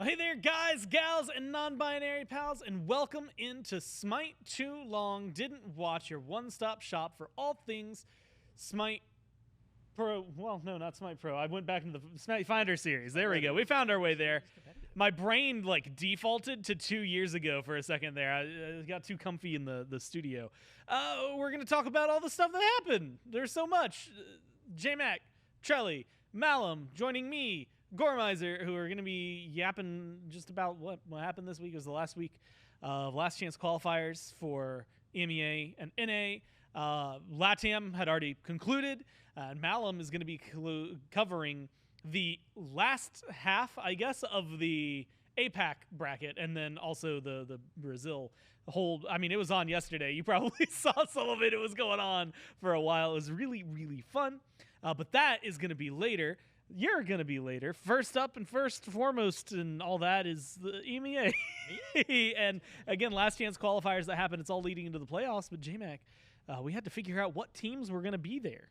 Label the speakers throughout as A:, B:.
A: Hey there, guys, gals, and non-binary pals, and welcome into SMITE Too Long Didn't Watch, your one-stop shop for all things SMITE Pro. Well, no, not SMITE Pro. I went back into the SMITE Finder series. There we go. We found our way there. My brain, defaulted to 2 years ago for a second there. I got too comfy in the studio. We're going to talk about all the stuff that happened. There's so much. J-Mac, Trelly, Malum joining me, Gormizer, who are going to be yapping just about what happened this week. It was the last week of last chance qualifiers for EMEA and NA. LATAM had already concluded, and Malum is going to be covering the last half, I guess, of the APAC bracket, and then also the Brazil hold. I mean, it was on yesterday. You probably saw some of it. It was going on for a while. It was really, really fun. But that is going to be later. You're going to be later. First up and first foremost and all that is the EMEA. And again, last chance qualifiers that happened. It's all leading into the playoffs. But J-Mac, we had to figure out what teams were going to be there.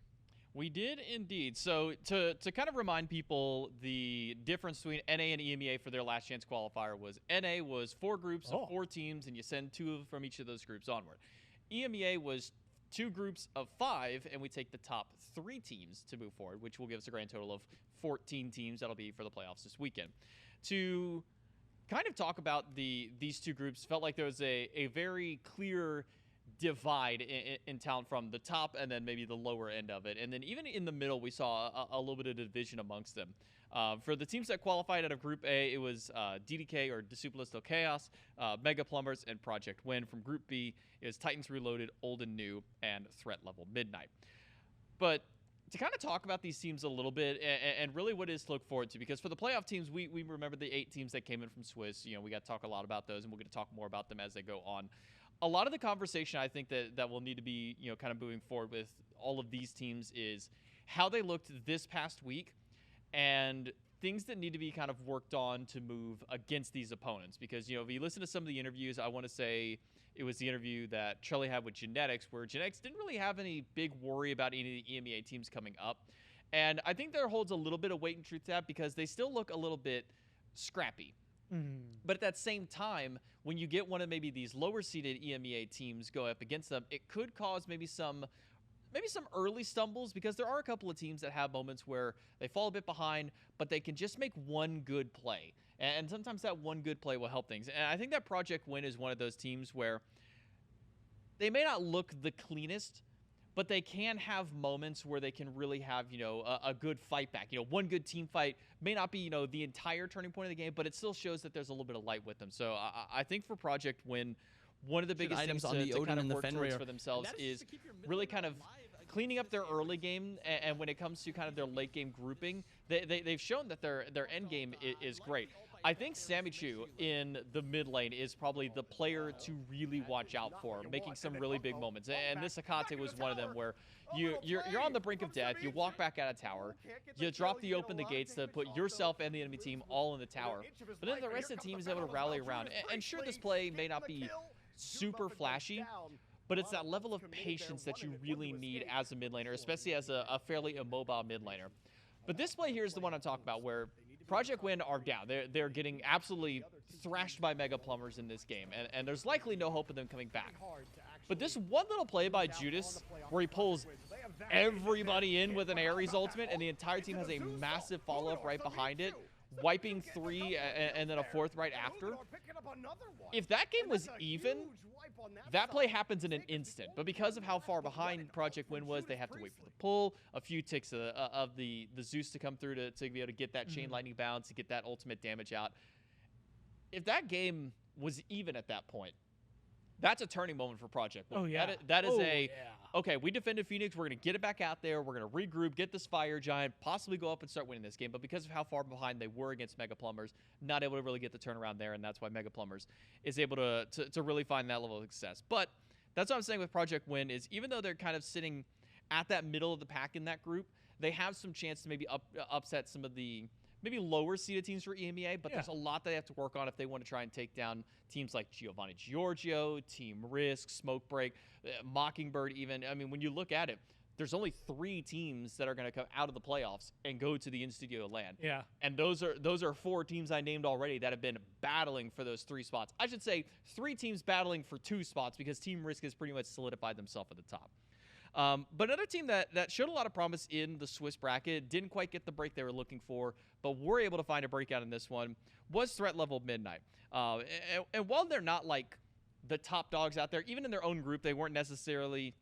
B: We did indeed. So to kind of remind people, the difference between NA and EMEA for their last chance qualifier was NA was 4 groups of 4 teams, and you send 2 from each of those groups onward. EMEA was 2 groups of 5, and we take the top 3 teams to move forward, which will give us a grand total of 14 teams that'll be for the playoffs this weekend. To kind of talk about these 2 groups, felt like there was a very clear divide in talent from the top and then maybe the lower end of it. And then even in the middle, we saw a little bit of division amongst them. For the teams that qualified out of Group A, it was DDK or Disupalisto Chaos, Mega Plumbers, and Project Win. From Group B, it was Titans Reloaded, Old and New, and Threat Level Midnight. But to kind of talk about these teams a little bit and really what it is to look forward to, because for the playoff teams, we remember the 8 teams that came in from Swiss. You know, we got to talk a lot about those, and we're going to talk more about them as they go on. A lot of the conversation I think that will need to be, kind of moving forward with all of these teams is how they looked this past week and things that need to be kind of worked on to move against these opponents. Because, if you listen to some of the interviews, I want to say it was the interview that Trelly had with Genetics, where Genetics didn't really have any big worry about any of the EMEA teams coming up. And I think there holds a little bit of weight and truth to that because they still look a little bit scrappy. But at that same time, when you get one of maybe these lower-seeded EMEA teams go up against them, it could cause maybe some early stumbles, because there are a couple of teams that have moments where they fall a bit behind, but they can just make one good play. And sometimes that one good play will help things. And I think that Project Win is one of those teams where they may not look the cleanest, but they can have moments where they can really have, a good fight back. One good team fight may not be, the entire turning point of the game, but it still shows that there's a little bit of light with them. So I think for Project Win, one of the biggest things to kind of work towards for themselves is really kind of cleaning up their early game, and when it comes to kind of their late game grouping, they've shown that their end game is great. I think SMITEPro in the mid lane is probably the player to really watch out for, making some really big moments. And this Akate was one of them where you're on the brink of death, you walk back out of tower, you drop the open the gates to put yourself and the enemy team all in the tower, but then the rest of the team is able to rally around. And sure, this play may not be super flashy, but it's that level of patience that you really need as a mid laner, especially as a fairly immobile mid laner. But this play here is the one I'm talking about, where Project Win are down. They're getting absolutely thrashed by Mega Plumbers in this game, and there's likely no hope of them coming back. But this one little play by Judas, where he pulls everybody in with an Ares ultimate, and the entire team has a massive follow-up right behind it, wiping 3 and then a 4th right after. If that game was even, that play happens in an instant. But because of how far behind Project Win was, they have to wait for the pull, a few ticks of the Zeus to come through to be able to get that chain lightning bounce, to get that ultimate damage out. If that game was even at that point, that's a turning moment for Project Win.
A: Oh, yeah.
B: That is okay, we defended Phoenix. We're going to get it back out there. We're going to regroup, get this Fire Giant, possibly go up and start winning this game. But because of how far behind they were against Mega Plumbers, not able to really get the turnaround there. And that's why Mega Plumbers is able to really find that level of success. But that's what I'm saying with Project Win is, even though they're kind of sitting at that middle of the pack in that group, they have some chance to maybe upset some of the maybe lower seeded teams for EMEA, but there's a lot they have to work on if they want to try and take down teams like Giovanni Giorgio, Team Risk, Smoke Break, Mockingbird even. I mean, when you look at it, there's only 3 teams that are going to come out of the playoffs and go to the in-studio LAN.
A: Yeah.
B: And those are 4 teams I named already that have been battling for those 3 spots. I should say 3 teams battling for 2 spots because Team Risk has pretty much solidified themselves at the top. But another team that showed a lot of promise in the Swiss bracket, didn't quite get the break they were looking for, but were able to find a breakout in this one, was Threat Level Midnight. And while they're not like the top dogs out there, even in their own group, they weren't necessarily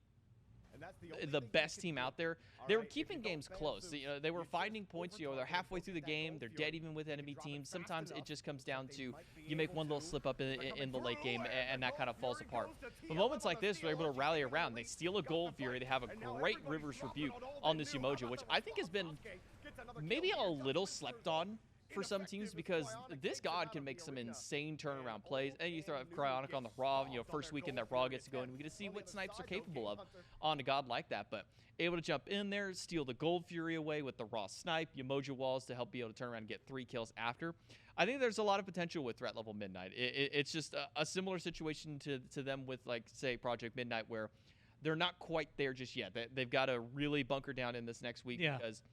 B: the best team out there. They were keeping games close. You know, they were finding points. You know, they're halfway through the game. They're dead even with enemy teams. Sometimes it just comes down to you make one little slip up in the late game, and that kind of falls apart. But moments like this, they're able to rally around. They steal a Gold Fury. They have a great Rivers Rebuke on this Umoja, which I think has been maybe a little slept on for some teams, because this god can make some insane turnaround plays. And you throw Cryonic on the Raw, you know, first weekend that Raw gets to go, and we get to see what snipes are capable of on a god like that. But able to jump in there, steal the Gold Fury away with the Raw snipe, Umoja walls to help be able to turn around and get 3 kills after. I think there's a lot of potential with Threat Level Midnight. It's just a similar situation to them with, like, say, Project Midnight, where they're not quite there just yet. They've got to really bunker down in this next week, because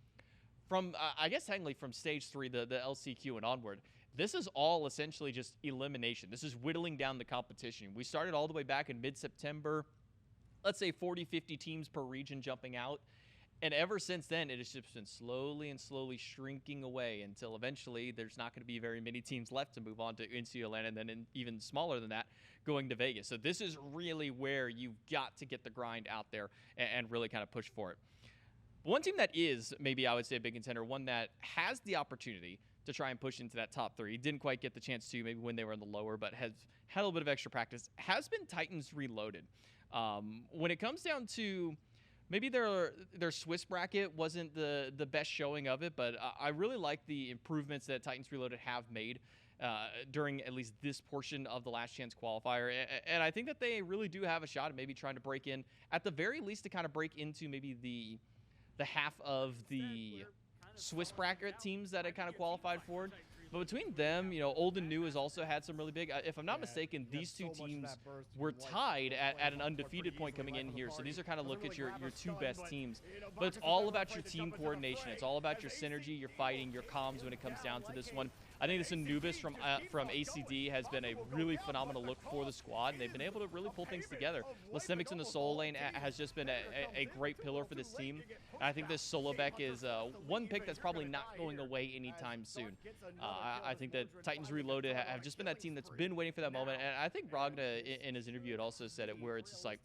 B: from, I guess technically from stage 3, the LCQ and onward, this is all essentially just elimination. This is whittling down the competition. We started all the way back in mid-September, let's say 40, 50 teams per region jumping out. And ever since then, it has just been slowly and slowly shrinking away until eventually there's not going to be very many teams left to move on to in-studio LAN, and then even smaller than that, going to Vegas. So this is really where you've got to get the grind out there and really kind of push for it. One team that is, maybe I would say, a big contender, one that has the opportunity to try and push into that top 3, didn't quite get the chance to maybe when they were in the lower, but has had a little bit of extra practice, has been Titans Reloaded. When it comes down to maybe their Swiss bracket wasn't the best showing of it, but I really like the improvements that Titans Reloaded have made during at least this portion of the Last Chance qualifier. And I think that they really do have a shot at maybe trying to break in, at the very least, to kind of break into maybe the half of the Swiss bracket teams that had kind of qualified for it. But between them, you know, Old and New has also had some really big. If I'm not mistaken, these 2 teams were tied at an undefeated point coming in here. So these are kind of look at your 2 best teams. But it's all about your team coordination. It's all about your synergy, your fighting, your comms when it comes down to this one. I think this Anubis from ACD has been a really phenomenal look for the squad, and they've been able to really pull things together. Lystemix in the Soul Lane has just been a great pillar for this team. And I think this Solobeck is one pick that's probably not going away anytime soon. I think that Titans Reloaded have just been that team that's been waiting for that moment. And I think Ragna, in his interview, had also said it, where it's just like,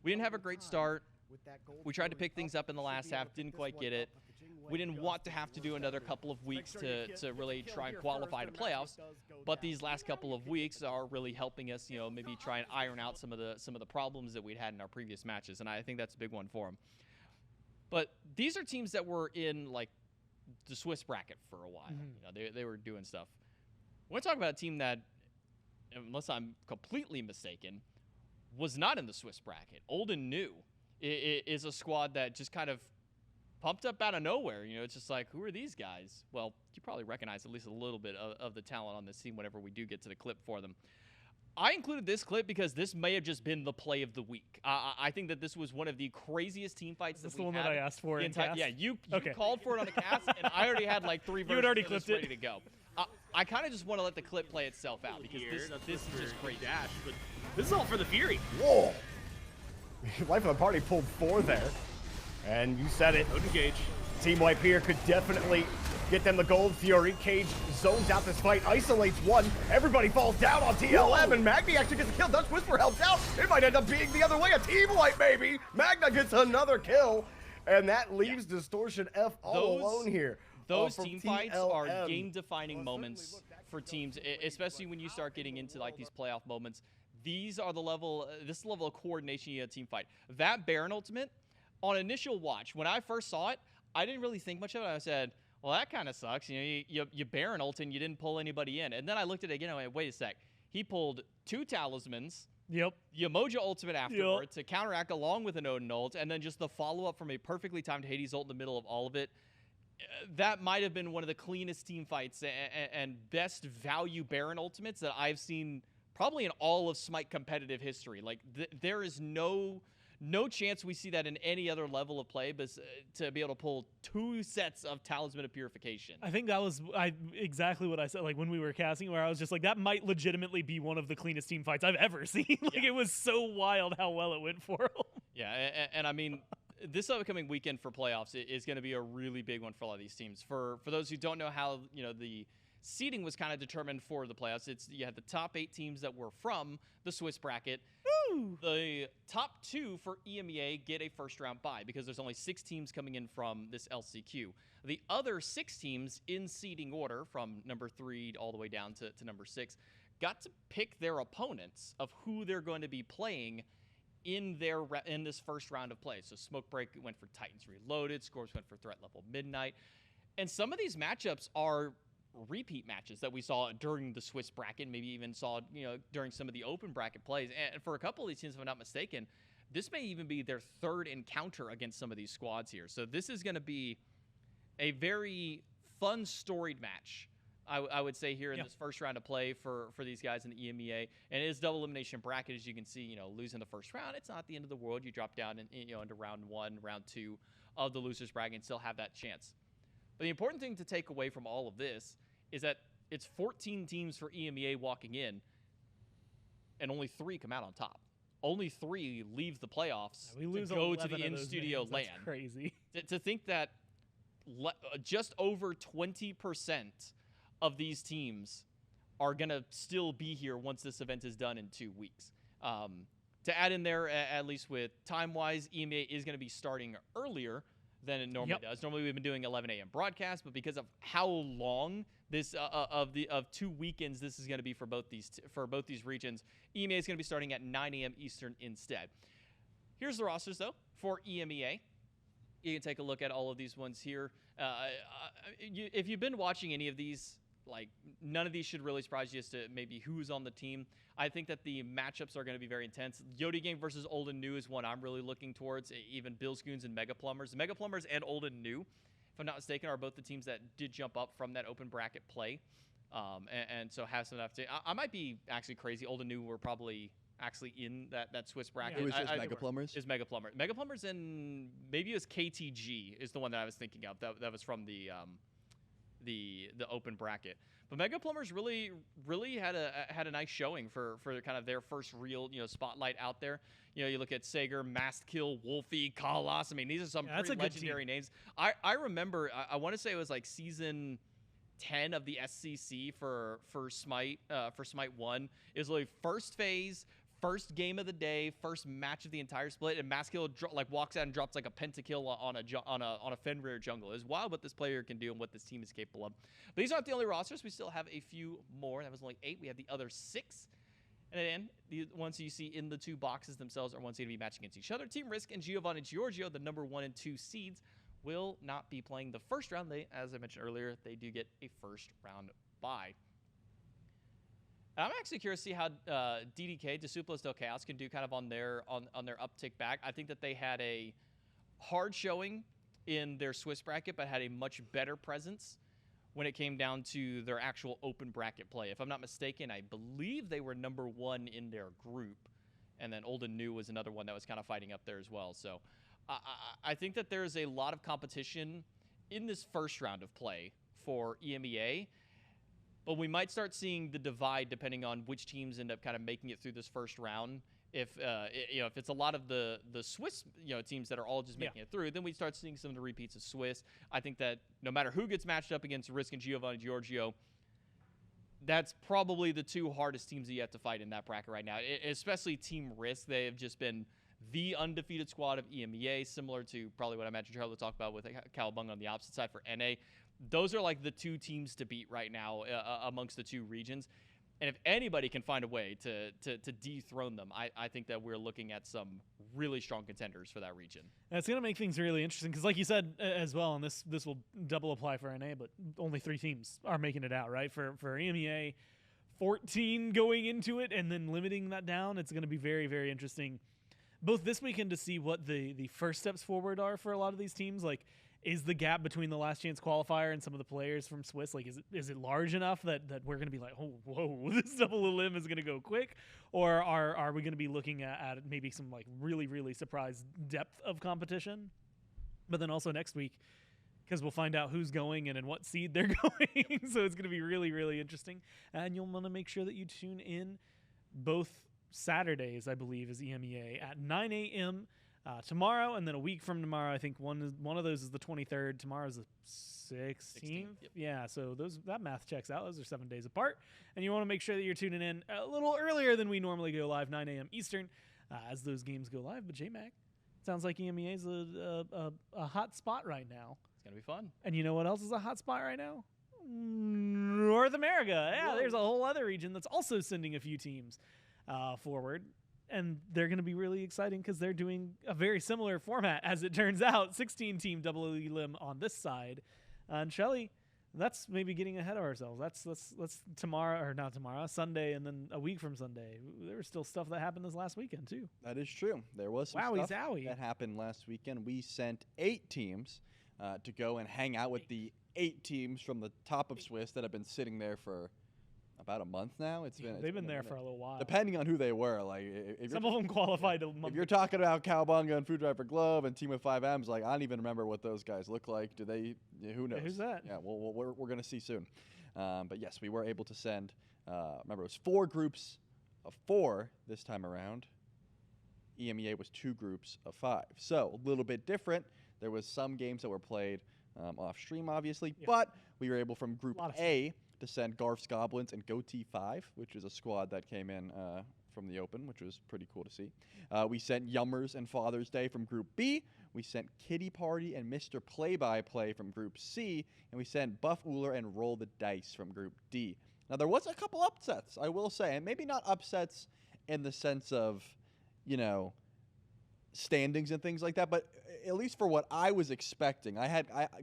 B: we didn't have a great start. We tried to pick things up in the last half, didn't quite get it. We didn't want to have to do another couple of weeks to really try and qualify to playoffs, but these last couple of weeks are really helping us, you know, maybe try and iron out some of the problems that we'd had in our previous matches, and I think that's a big one for them. But these are teams that were in, like, the Swiss bracket for a while. You know, they were doing stuff. I want to talk about a team that, unless I'm completely mistaken, was not in the Swiss bracket. Old and New is a squad that just kind of pumped up out of nowhere. You know, it's just like, who are these guys? Well, you probably recognize at least a little bit of the talent on this team whenever we do get to the clip for them. I included this clip because this may have just been the play of the week. I think that this was one of the craziest team fights that we had.
A: Is this the one that I asked for in cast?
B: Yeah, you called for it on the cast, and I already had like 3 versions
A: had already clipped
B: ready to go. I kind of just want to let the clip play itself out, because this is just crazy.
C: Dash, but this is all for the Fury.
D: Whoa! Life of the party pulled 4 there. And you said it.
C: Odin Cage.
D: Team Wipe here could definitely get them the Gold Fury. Cage zones out this fight, isolates one. Everybody falls down on TLM, and Magni actually gets a kill. Dutch Whisper helps out. It might end up being the other way. A Team Wipe, baby. Magna gets another kill, and that leaves Distortion F all alone here.
B: Those team fights are game-defining moments for teams, especially when you start getting into like these playoff moments. These are the level, this level of coordination you have team fight. That Baron ultimate, on initial watch, when I first saw it, I didn't really think much of it. I said, well, that kind of sucks. You know, you Baron ult and you didn't pull anybody in. And then I looked at it again and I went, wait a sec. He pulled 2 talismans.
A: Yep.
B: Umoja ultimate afterward to counteract along with an Odin ult, and then just the follow-up from a perfectly timed Hades ult in the middle of all of it. That might have been one of the cleanest team fights and best value Baron ultimates that I've seen probably in all of SMITE competitive history. Like, there is no no chance we see that in any other level of play, but to be able to pull 2 sets of Talisman of Purification.
A: I think that was exactly what I said, like when we were casting, where I was just like, that might legitimately be one of the cleanest team fights I've ever seen. Like, it was so wild how well it went for them.
B: Yeah, and I mean, this upcoming weekend for playoffs is going to be a really big one for a lot of these teams. For those who don't know how, the seeding was kind of determined for the playoffs, you had the top 8 teams that were from the Swiss bracket.
A: Woo!
B: The top 2 for EMEA get a first round bye because there's only 6 teams coming in from this LCQ. The other 6 teams in seeding order from number 3 all the way down to number 6 got to pick their opponents of who they're going to be playing in this first round of play. So Smokebreak went for Titans Reloaded, Scorps went for Threat Level Midnight. And some of these matchups are repeat matches that we saw during the Swiss bracket, maybe even saw, during some of the open bracket plays. And for a couple of these teams, if I'm not mistaken, this may even be their 3rd encounter against some of these squads here. So this is going to be a very fun, storied match, I would say, here in this first round of play for these guys in the EMEA. And it is double elimination bracket, as you can see. Losing the first round, it's not the end of the world. You drop down into round 1, round 2 of the losers bracket and still have that chance. But the important thing to take away from all of this is that it's 14 teams for EMEA walking in, and only 3 come out on top. Only 3 leave the playoffs
A: We lose
B: to go to
A: 11
B: the
A: of those
B: in-studio
A: games.
B: land.
A: That's crazy.
B: To think that just over 20% of these teams are going to still be here once this event is done in 2 weeks. To add in there, at least with time-wise, EMEA is going to be starting earlier than it normally does. Normally, we've been doing 11 a.m. broadcast, but because of how long this of 2 weekends this is going to be for both these regions, EMEA is going to be starting at 9 a.m. Eastern instead. Here's the rosters though for EMEA. You can take a look at all of these ones here. If you've been watching any of these, like, none of these should really surprise you as to maybe who's on the team. I think that the matchups are going to be very intense. Yodi Gang versus Old and New is one I'm really looking towards. Even Bills Goons and Mega Plumbers. Mega Plumbers and Old and New, if I'm not mistaken, are both the teams that did jump up from that open bracket play. And so have some enough to... I might be actually crazy. Old and New were probably actually in that Swiss bracket.
E: Who is this, Mega Plumbers?
B: Is Mega Plumber. Mega Plumbers and maybe it was KTG is the one that I was thinking of. That was from the open bracket. But Mega Plumbers really had a nice showing for kind of their first real spotlight out there. You look at Sager, Mastkill, Wolfie, Kalas. I mean, these are some pretty legendary names. I remember I want to say it was like season 10 of the SCC for SMITE 1. It was like first phase, first game of the day, first match of the entire split, and Mastkill walks out and drops like a pentakill on a Fenrir jungle. It's wild what this player can do and what this team is capable of. But these aren't the only rosters. We still have a few more. That was only 8. We have the other 6. And then the ones you see in the 2 boxes themselves are ones going to be matching against each other. Team Risk and Giovanni Giorgio, the number 1 and 2 seeds, will not be playing the first round. As I mentioned earlier, they do get a first round bye. I'm actually curious to see how DDK, Disciples del Chaos, can do kind of on their uptick back. I think that they had a hard showing in their Swiss bracket, but had a much better presence when it came down to their actual open bracket play. If I'm not mistaken, I believe they were number 1 in their group, and then Old and New was another one that was kind of fighting up there as well. So I think that there's a lot of competition in this first round of play for EMEA. But we might start seeing the divide depending on which teams end up kind of making it through this first round. If it's a lot of the Swiss teams that are all just making it through, then we start seeing some of the repeats of Swiss. I think that no matter who gets matched up against Risk and Giovanni Giorgio, that's probably the 2 hardest teams that you have to fight in that bracket right now. Especially Team Risk. They have just been the undefeated squad of EMEA, similar to probably what I imagine Charlie will talk about with Cowabunga on the opposite side for NA. Those are like the 2 teams to beat right now amongst the 2 regions. And if anybody can find a way to dethrone them, I think that we're looking at some really strong contenders for that region.
A: That's going to make things really interesting because, like you said as well, and this will double apply for NA, but only 3 teams are making it out, right? For EMEA, 14 going into it and then limiting that down. It's going to be very, very interesting both this weekend to see what the first steps forward are for a lot of these teams. Like, is the gap between the last chance qualifier and some of the players from Swiss, like, is it large enough that we're going to be like, oh, whoa, this double elim is going to go quick? Or are we going to be looking at maybe some, like, really, really surprise depth of competition? But then also next week, because we'll find out who's going and in what seed they're going. So it's going to be really, really interesting. And you'll want to make sure that you tune in both Saturdays, I believe, is EMEA at 9 a.m. Tomorrow, and then a week from tomorrow, I think one of those is the 23rd. Tomorrow's the 16th.
B: Yep.
A: Yeah, so that math checks out. Those are 7 days apart, and you want to make sure that you're tuning in a little earlier than we normally go live, 9 a.m. Eastern, as those games go live. But JMac, sounds like EMEA is a hot spot right now.
B: It's going to be fun.
A: And you know what else is a hot spot right now? North America. Yeah, there's a whole other region that's also sending a few teams forward. And they're going to be really exciting because they're doing a very similar format, as it turns out. 16-team double elim on this side. And Shelly, that's maybe getting ahead of ourselves. That's tomorrow, or not tomorrow, Sunday, and then a week from Sunday. There was still stuff that happened this last weekend, too.
E: That is true. There was some
A: Wowie
E: stuff
A: zowie.
E: that happened last weekend. We sent 8 teams to go and hang out with the 8 teams from the top of Swiss that have been sitting there for about a month now.
A: They've been there for a little while.
E: Depending on who they were, like if
A: Some of them qualified a month.
E: If you're talking about Cowabunga and Food Driver Glove and Team of 5Ms, like I don't even remember what those guys look like. Do they? Who knows?
A: Who's that?
E: Yeah, well, we're gonna see soon. But yes, we were able to send. Remember, it was 4 groups of 4 this time around. EMEA was 2 groups of 5, so a little bit different. There was some games that were played off stream, obviously, but we were able from Group A to send Garf's Goblins and Goatee 5, which is a squad that came in from the open, which was pretty cool to see. We sent Yummers and Father's Day from Group B. We sent Kitty Party and Mr. Play-by-Play from Group C. And we sent Buff Uller and Roll the Dice from Group D. Now, there was a couple upsets, I will say, and maybe not upsets in the sense of, you know, standings and things like that, but at least for what I was expecting,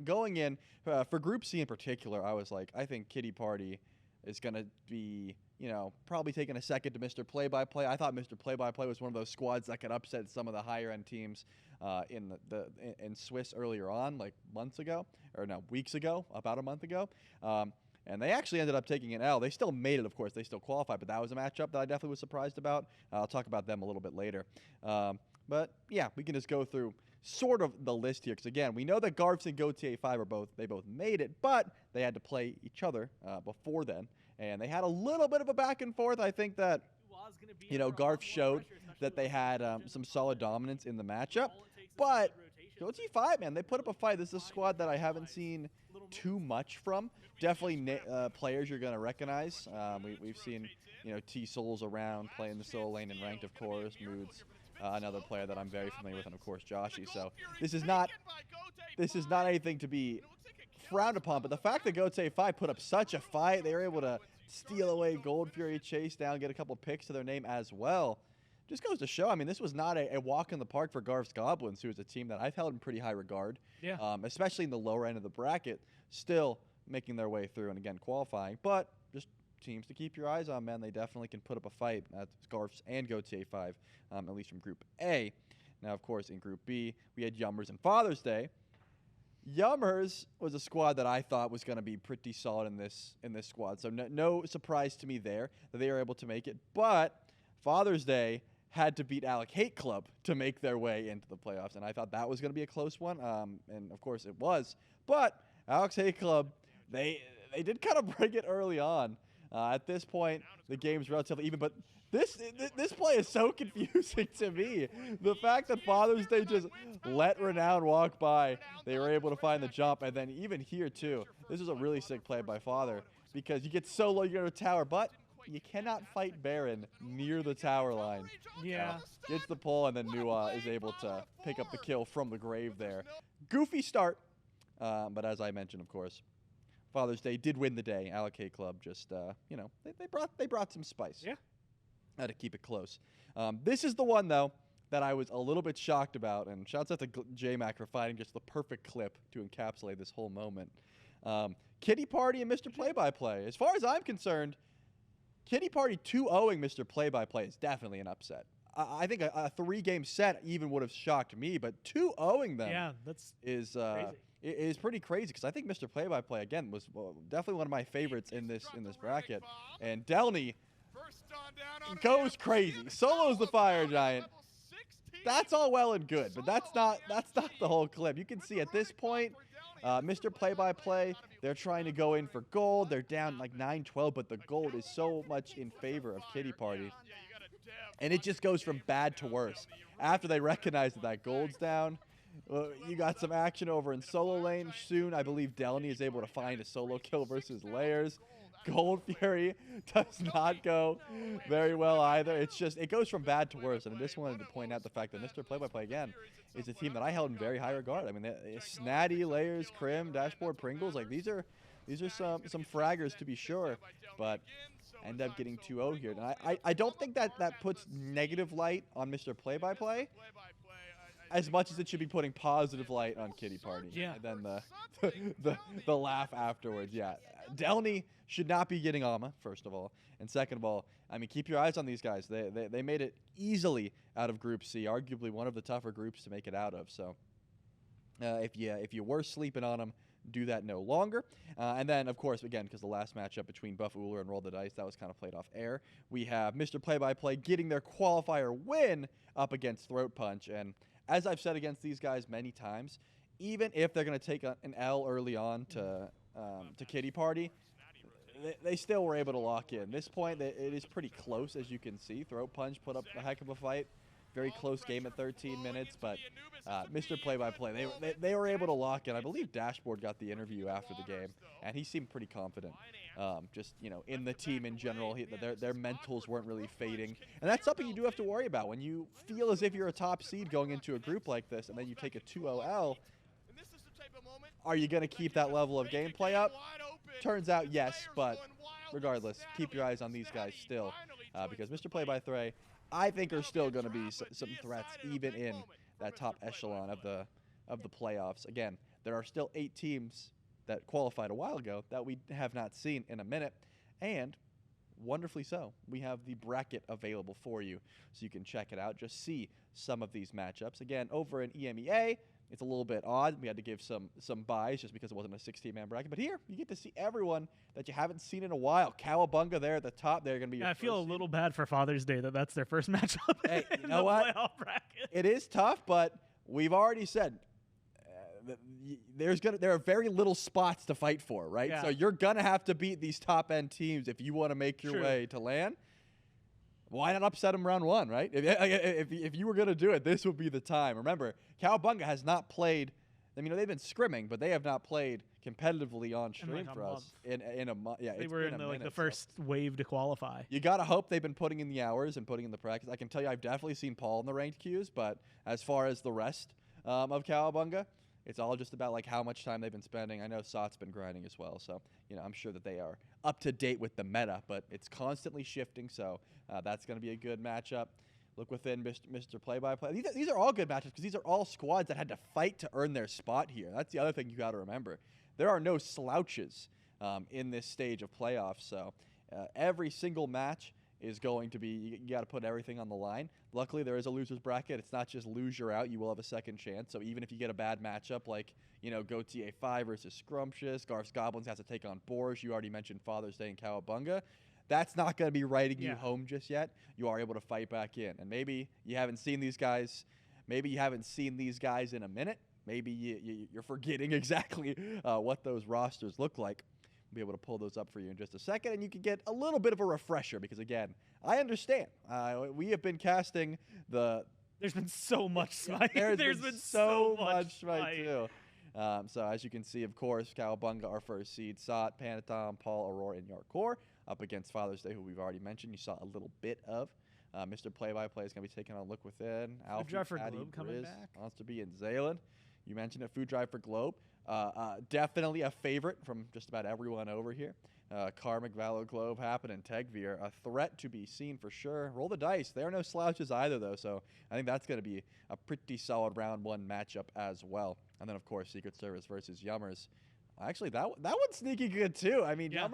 E: going in for Group C in particular, I was like, I think Kitty Party is going to be, you know, probably taking a second to Mr. Play-by-Play. I thought Mr. Play-by-Play was one of those squads that could upset some of the higher end teams in Swiss earlier on, like weeks ago, about a month ago. And they actually ended up taking an L. They still made it, of course. They still qualified, but that was a matchup that I definitely was surprised about. I'll talk about them a little bit later. But yeah, we can just go through sort of the list here, because again, we know that Garfs and Goatee 5 both made it, but they had to play each other before then, and they had a little bit of a back and forth. I think that, you know, Garf showed that they had some solid dominance in the matchup, but Goatee 5, man, they put up a fight. This is a squad that I haven't seen too much from. Definitely players you're going to recognize. We've seen, you know, T-Souls around playing the solo lane and ranked, of course. Moods, another player that I'm very familiar with, and of course Joshy. So this is not anything to be frowned upon. But the fact that Goatee 5 put up such a fight, they were able to steal away Gold Fury, chase down, get a couple picks to their name as well. Just goes to show, I mean, this was not a walk in the park for Garf's Goblins, who is a team that I've held in pretty high regard, especially in the lower end of the bracket, still making their way through and, again, qualifying. But just teams to keep your eyes on, man. They definitely can put up a fight. That's Garf's and Goatee 5, at least from Group A. Now, of course, in Group B, we had Yummers and Father's Day. Yummers was a squad that I thought was going to be pretty solid in this squad, so no surprise to me there that they were able to make it. But Father's Day had to beat Alec Hate Club to make their way into the playoffs, and I thought that was going to be a close one, and of course it was. But Alex Hate Club, they did kind of bring it early on. At this point, the game's relatively even, but this play is so confusing to me. The fact that Father's Day just let Renown walk by, they were able to find the jump, and then even here too, this is a really sick play by Father, because you get so low, you go to a tower, but you cannot fight Baron near the tower line.
A: Yeah.
E: Gets the pull, and then Nua is able to pick up the kill from the grave there. Goofy start, but as I mentioned, of course, Father's Day did win the day. Alec Club just, you know, they brought some spice.
A: Yeah.
E: Had to keep it close. This is the one, though, that I was a little bit shocked about, and shouts out to J-Mac for finding just the perfect clip to encapsulate this whole moment. Kitty Party and Mr. Play-by-Play. As far as I'm concerned, Kitty Party 2-0ing Mr. Play-by-Play is definitely an upset. I think a 3-game set even would have shocked me, but 2-0ing them is pretty crazy because I think Mr. Play-by-Play again was definitely one of my favorites in this bracket, and Delny goes crazy, solos the fire giant. That's all well and good, but that's not the whole clip. You can see at this point, Mr. Play-by-Play, they're trying to go in for gold. They're down like 9-12, but the gold is so much in favor of Kitty Party, and it just goes from bad to worse. After they recognize that gold's down, you got some action over in solo lane. Soon, I believe Delny is able to find a solo kill versus Layers. Gold Fury does not go very well either. It's just, it goes from bad to worse. And I just wanted to point out the fact that Mr. Play-by-Play, again, is a team that I held in very high regard. I mean, Snatty, Layers, Crim, Dashboard, Pringles, like these are some fraggers to be sure, but end up getting 2-0 here. And I don't think that puts negative light on Mr. Play-by-Play as much as it should be putting positive light on Kitty Party.
A: Yeah.
E: And then the laugh afterwards. Yeah. Delny should not be getting AMA, first of all. And second of all, I mean, keep your eyes on these guys. They made it easily out of Group C, arguably one of the tougher groups to make it out of. So if you were sleeping on them, do that no longer. And then, of course, again, because the last matchup between Buff Uller and Roll the Dice, that was kind of played off air, we have Mr. Play-by-Play getting their qualifier win up against Throat Punch. And as I've said against these guys many times, even if they're going to take an L early on to Kitty Party, they still were able to lock in. This point, it is pretty close, as you can see. Throat Punch put up a heck of a fight. Very close game at 13 minutes, but Mr. Play-by-Play, they were able to lock in. I believe Dashboard got the interview after the game, and he seemed pretty confident. Just, you know, in the team in general, their mentals weren't really fading. And that's something you do have to worry about. When you feel as if you're a top seed going into a group like this, and then you take a 2-0 L, are you going to keep that level of gameplay up? Turns out yes, but regardless, keep your eyes on these guys still, because Mr. Play-by-Play, I think, are still going to be some threats even in that top echelon of the playoffs. Again, there are still 8 teams that qualified a while ago that we have not seen in a minute, and wonderfully so, we have the bracket available for you, so you can check it out. Just see some of these matchups. Again, over in EMEA, it's a little bit odd. We had to give some buys just because it wasn't a 16-man bracket. But here, you get to see everyone that you haven't seen in a while. Cowabunga there at the top. They're going to be your
A: I feel a
E: seed.
A: Very bad for Father's Day that's their first matchup
E: Hey, you
A: in
E: know
A: the
E: what?
A: playoff bracket.
E: It is tough, but we've already said there are very little spots to fight for, right?
A: Yeah.
E: So you're going to have to beat these top-end teams if you want to make your
A: True.
E: way to LAN. Why not upset them round one, right? If you were going to do it, this would be the time. Remember, Cowabunga has not played. I mean, they've been scrimming, but they have not played competitively on stream
A: like a
E: for us
A: month.
E: in a month. Yeah,
A: They were in the,
E: minute,
A: the first wave to qualify.
E: You gotta hope they've been putting in the hours and putting in the practice. I can tell you, I've definitely seen Paul in the ranked queues, but as far as the rest of Cowabunga, it's all just about like how much time they've been spending. I know Sot's been grinding as well, so I'm sure that they are up to date with the meta, but it's constantly shifting. So that's gonna be a good matchup. Look within Mr. Play-by-Play. These are all good matchups because these are all squads that had to fight to earn their spot here. That's the other thing you got to remember. There are no slouches in this stage of playoffs. So every single match is going to be, you got to put everything on the line. Luckily, there is a loser's bracket. It's not just lose, you're out. You will have a second chance. So even if you get a bad matchup like, Goatee A5 versus Scrumptious, Garf's Goblins has to take on Borscht. You already mentioned Father's Day and Cowabunga. That's not going to be writing you home just yet. You are able to fight back in. And maybe you haven't seen these guys. Maybe you haven't seen these guys in a minute. Maybe you're forgetting exactly what those rosters look like. We'll be able to pull those up for you in just a second. And you can get a little bit of a refresher because, again, I understand. We have been casting the...
A: There's been so much Smite.
E: There's been so much Smite, too. So as you can see, of course, Cowabunga, our first seed, Sot, Panatom, Paul, Aurora, and Yarkor up against Father's Day, who we've already mentioned. You saw a little bit of. Mr. Play-by-Play is going to be taking on a look within.
A: Food Drive for Globe coming back.
E: Wants to be in Zaylan. You mentioned it, Food Drive for Globe. Definitely a favorite from just about everyone over here. Karmic, Valo, Globe, Happen, and Tegveer. A threat to be seen for sure. Roll the dice. There are no slouches either, though, so I think that's going to be a pretty solid round one matchup as well. And then, of course, Secret Service versus Yummers. Actually, that one's sneaky good, too. I mean,
A: yeah.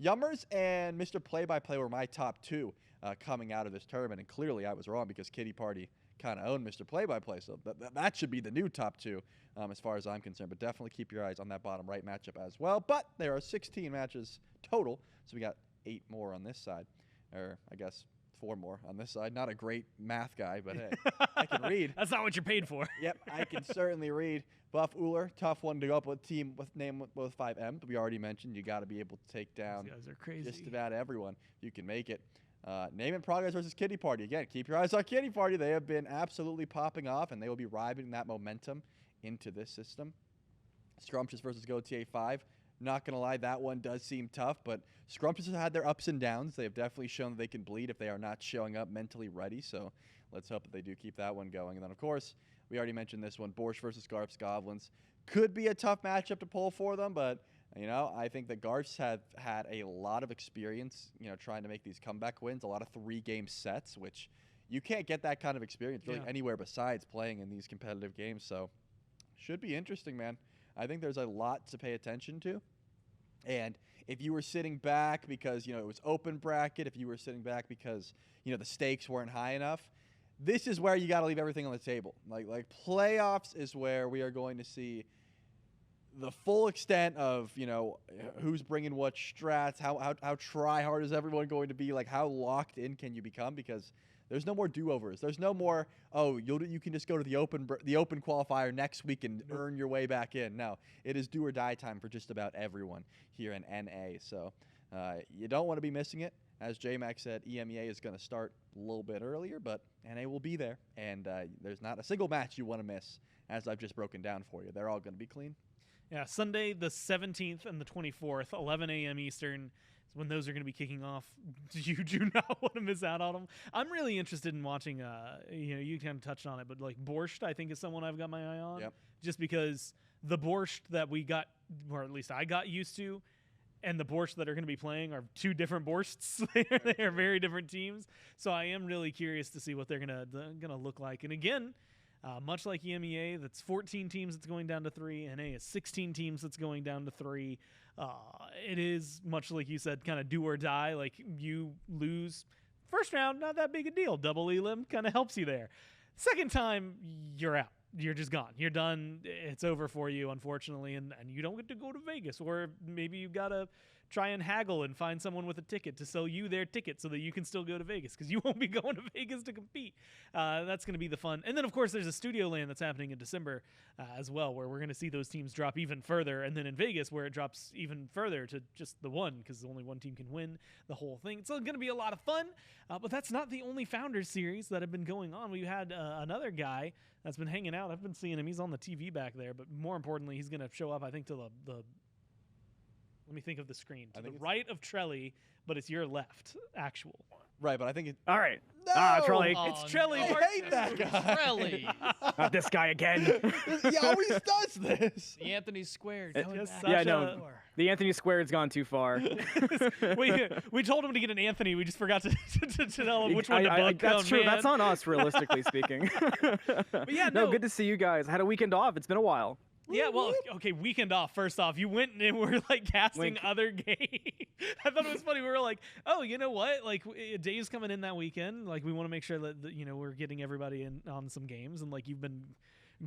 E: Yummers and Mr. Play-by-Play were my top two coming out of this tournament, and clearly I was wrong because Kitty Party kind of own Mr. Play-by-Play. So that should be the new top 2 as far as I'm concerned. But definitely keep your eyes on that bottom right matchup as well. But there are 16 matches total, so we got 8 more on this side, or I guess 4 more on this side. Not a great math guy, but hey, I can read.
A: That's not what you're paid for.
E: Yep, I can certainly read. Buff Uller, tough one to go up with team with name with 5M. But we already mentioned you got to be able to take down
A: These guys are crazy.
E: just about everyone. You can make it. Name and Progress versus Kitty Party. Again, keep your eyes on Kitty Party. They have been absolutely popping off, and they will be riding that momentum into this system. Scrumptious versus GoTA 5. Not going to lie, that one does seem tough, but Scrumptious have had their ups and downs. They have definitely shown that they can bleed if they are not showing up mentally ready, so let's hope that they do keep that one going. And then, of course, we already mentioned this one, Borscht versus Garf's Goblins. Could be a tough matchup to pull for them, but, you know, I think that Garf's have had a lot of experience, you know, trying to make these comeback wins, a lot of 3-game sets, which you can't get that kind of experience really anywhere besides playing in these competitive games, so should be interesting, man. I think there's a lot to pay attention to. And if you were sitting back because, you know, it was open bracket, if you were sitting back because, you know, the stakes weren't high enough, this is where you got to leave everything on the table. Like playoffs is where we are going to see the full extent of, you know, who's bringing what strats, how try hard is everyone going to be, like how locked in can you become, because there's no more do-overs. There's no more, oh, you can just go to the open qualifier next week and earn your way back in. No, it is do or die time for just about everyone here in NA. So you don't want to be missing it. As J-Mac said, EMEA is going to start a little bit earlier, but NA will be there. And there's not a single match you want to miss, as I've just broken down for you. They're all going to be clean.
A: Yeah, Sunday the 17th and the 24th, 11 a.m. Eastern. When those are going to be kicking off. You do not want to miss out on them. I'm really interested in watching, you know, you kind of touched on it, but like Borscht, I think is someone I've got my eye on.
E: Yep.
A: Just because the Borscht that we got, or at least I got used to, and the Borscht that are going to be playing are 2 different Borschts. They are very different teams. So I am really curious to see what they're gonna look like. And again, much like EMEA, that's 14 teams that's going down to 3. NA is 16 teams that's going down to 3. It is, much like you said, kind of do or die. Like, you lose first round, not that big a deal. Double elim kind of helps you there. Second time, you're out. You're just gone. You're done. It's over for you, unfortunately, and you don't get to go to Vegas. Or maybe you got to try and haggle and find someone with a ticket to sell you their ticket so that you can still go to Vegas, because you won't be going to Vegas to compete. That's going to be the fun. And then, of course, there's a Studio Land that's happening in December as well, where we're going to see those teams drop even further. And then in Vegas, where it drops even further to just the one, because only one team can win the whole thing. It's going to be a lot of fun. But that's not the only Founders Series that have been going on. We had another guy that's been hanging out. I've been seeing him. He's on the TV back there. But more importantly, he's going to show up, I think, to the let me think of the screen. To the right of Trelly, but it's your left, actual.
E: Right, but I think it's...
F: All right.
E: No!
F: Trelly.
A: It's Trelly.
E: I hate that guy.
B: Trelly.
F: Not this guy again.
E: He always does this.
B: The Anthony Squared.
F: Yeah, no. The Anthony Squared's gone too far.
A: we told him to get an Anthony. We just forgot to tell him which one to bug.
F: That's true.
A: Man.
F: That's on us, realistically speaking.
A: But yeah,
F: no, good to see you guys. I had a weekend off. It's been a while.
A: Yeah, well, okay, weekend off. First off, you went and were like casting other games. I thought it was funny. We were like, oh, you know what? Like, Dave's coming in that weekend. Like, we want to make sure that, you know, we're getting everybody in on some games. And like, you've been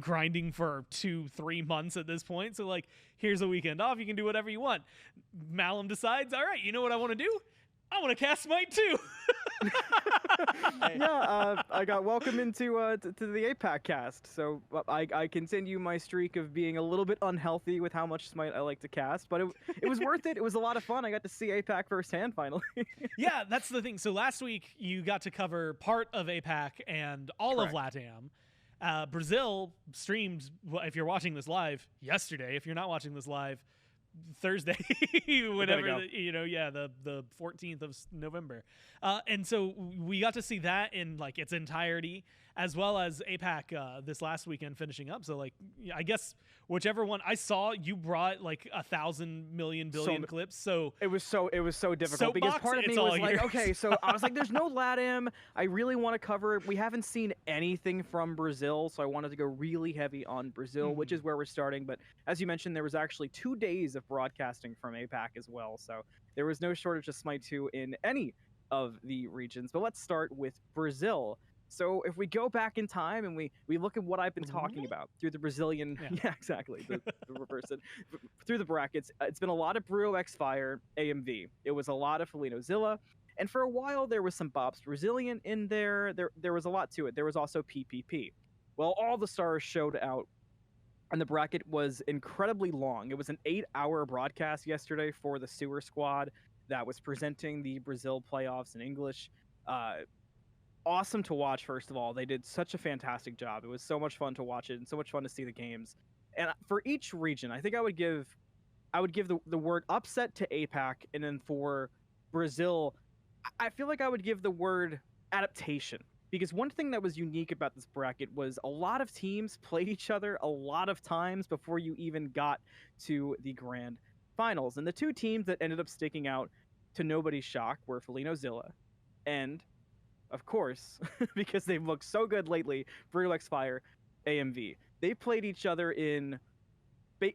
A: grinding for 2-3 months at this point. So like, here's a weekend off. You can do whatever you want. Malum decides, all right, you know what I want to do? I want to cast Smite too.
F: Yeah, I got welcomed into to the APAC cast, so I continue my streak of being a little bit unhealthy with how much Smite I like to cast, but it was worth it. It was a lot of fun. I got to see APAC firsthand finally.
A: Yeah, that's the thing. So last week you got to cover part of APAC and all of LATAM. Brazil streamed, if you're watching this live, yesterday. If you're not watching this live, Thursday, whatever, the 14th of November. And so we got to see that in like its entirety, as well as APAC this last weekend finishing up. So like, I guess whichever one I saw, you brought like 1,000 million billion clips. So
F: it was so difficult because part of me was like, okay, so I was like, there's no LATAM. I really want to cover it. We haven't seen anything from Brazil, so I wanted to go really heavy on Brazil, which is where we're starting. But as you mentioned, there was actually 2 days of broadcasting from APAC as well, so there was no shortage of Smite 2 in any of the regions. But let's start with Brazil. So if we go back in time and we look at what I've been talking about through the Brazilian, yeah exactly, the reverse it, through the brackets, it's been a lot of Bruto Xfire AMV. It was a lot of FelinoZilla, and for a while there was some Bob's Brazilian in there. There was a lot to it. There was also PPP. Well, all the stars showed out, and the bracket was incredibly long. It was an 8-hour broadcast yesterday for the Sewer Squad that was presenting the Brazil playoffs in English. Awesome to watch, first of all. They did such a fantastic job. It was so much fun to watch it and so much fun to see the games. And for each region, I think I would give the word upset to APAC, and then for Brazil, I feel like I would give the word adaptation. Because one thing that was unique about this bracket was a lot of teams played each other a lot of times before you even got to the grand finals. And the two teams that ended up sticking out, to nobody's shock, were FelinoZilla and, of course, because they've looked so good lately, Brutal Xfire AMV. They played each other in,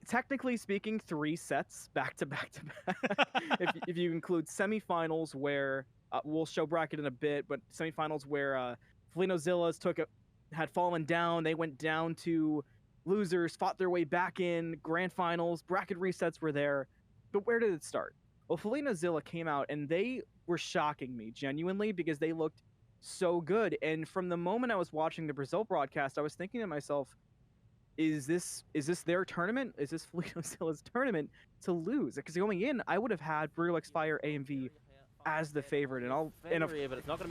F: technically speaking, 3 sets back to back to back. if you include semifinals where we'll show bracket in a bit, but semifinals where FelinoZillas had fallen down. They went down to losers, fought their way back in, grand finals, bracket resets were there. But where did it start? Well, FelinoZilla came out and they were shocking me genuinely because they looked so good. And from the moment I was watching the Brazil broadcast, I was thinking to myself, is this their tournament? Is this FelinoZilla's tournament to lose? Because going in, I would have had Brutal Xfire AMV as the favorite,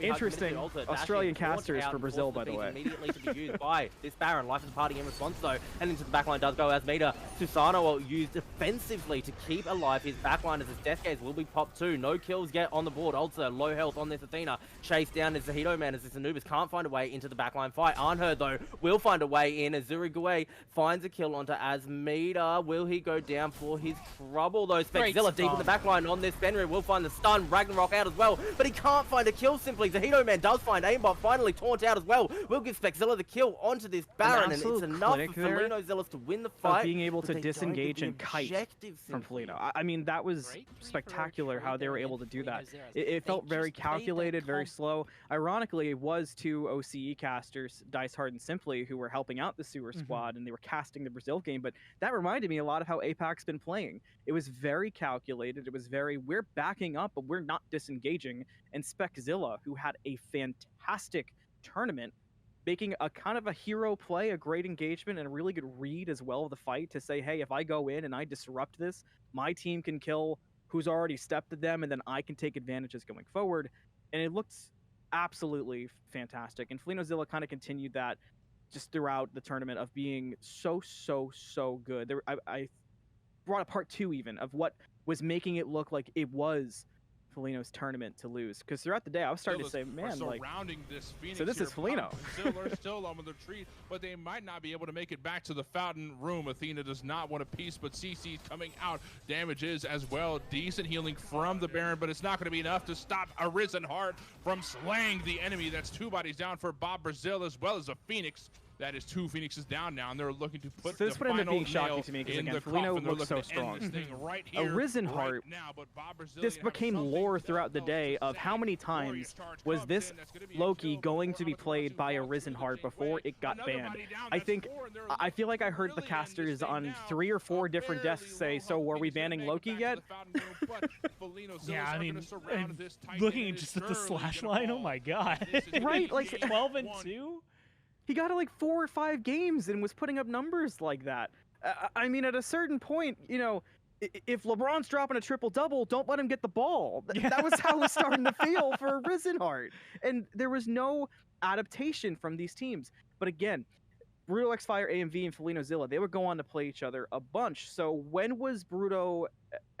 F: interesting Australian casters for Brazil, by the way.
G: Immediately to be used by this Baron. Life is party in response, though, and into the backline does go as Mita. Susano will use defensively to keep alive his backline as his death gaze will be popped too. No kills yet on the board. Also, low health on this Athena. Chased down as Zahito Man as this Anubis can't find a way into the backline fight. Arnher, though, will find a way in as Zuriguay finds a kill onto Asmita. Will he go down for his trouble, though? Spexzilla deep in the backline on this Fenrir will find the stun. Ragnarok out as well, but he can't find a kill simply. Zahito Man does find aimbot, finally taunt out as well. Will give Spexzilla the kill onto this Baron, and it's enough for FelinoZillas to win the fight.
F: Being able to disengage and kite from Felino. I mean, that was spectacular how they were able to do that. It felt very calculated, very slow. Ironically, it was 2 OCE casters, Dice Hard and Simply, who were helping out the Sewer Squad, and they were casting the Brazil game, but that reminded me a lot of how APAC's been playing. It was very calculated. It was very, we're backing up, but we're not disengaging. And Spexzilla, who had a fantastic tournament, making a kind of a hero play, a great engagement, and a really good read as well of the fight to say, hey, if I go in and I disrupt this, my team can kill who's already stepped at them, and then I can take advantages going forward. And it looks absolutely fantastic. And FelinoZilla kind of continued that just throughout the tournament of being so good. I brought a part 2 even of what was making it look like it was Felino's tournament to lose, because throughout the day I was starting to say, man, like, so this is Felino.
H: Are still on the retreat, but they might not be able to make it back to the fountain room. Athena does not want a piece, but CC's coming out. Damage is as well. Decent healing from the Baron, but it's not going to be enough to stop Arisen Heart from slaying the enemy. That's 2 bodies down for Bob Brazil, as well as a Phoenix. That is 2 Phoenixes down now, and they're looking to put the final nail in the coffin. So this would end up being shocking to me, because again, Felino looks so strong.
F: Arisen Heart, this became lore throughout the day of how many times was this Loki going to be played by Arisen Heart before it got banned. I feel like I heard the casters on 3 or 4 different desks say, so are we banning Loki yet?
A: Yeah, I mean, looking just at the slash line, oh my god.
F: Right, like
A: 12 and 2?
F: He got to like 4 or 5 games and was putting up numbers like that. I mean, at a certain point, you know, if LeBron's dropping a triple-double, don't let him get the ball. That was how it was starting to feel for Arisen Heart. And there was no adaptation from these teams. But again, Brutal Xfire AMV and FelinoZilla, they would go on to play each other a bunch. So when was Brutal